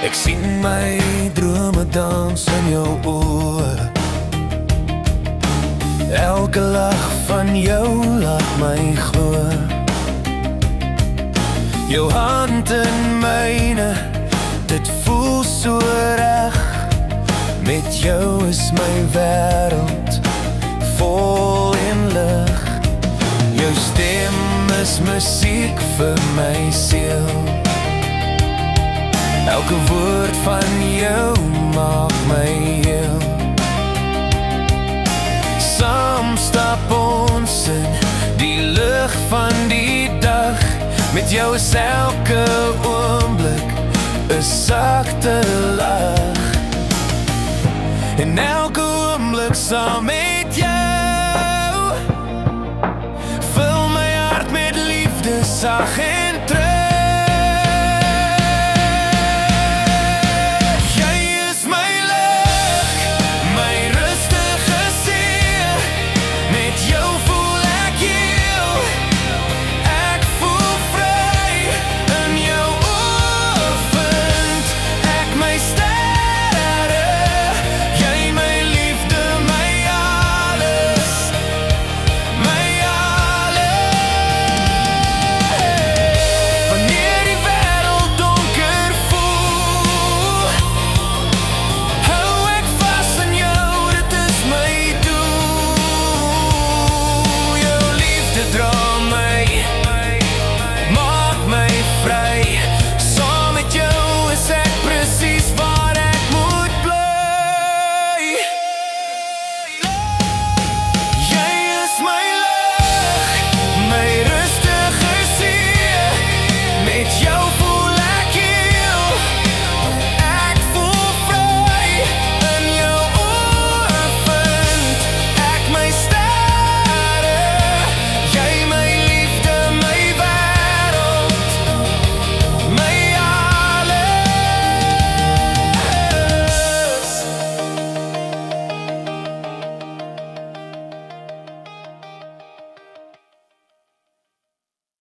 Ek sien my drome dans in jou oë. Elke lach van jou laat my glo. Jou hand in myne, dit voel so reg. Met jou is my wêreld vol in lig. Jou stem is musiek vir my siel. Elke woord van jou maak my heel. Saam stap ons in die lig van die dag. Met jou is elke oomblik 'n sagte lag. En elke oomblik saam met jou vul my hart met liefde sag en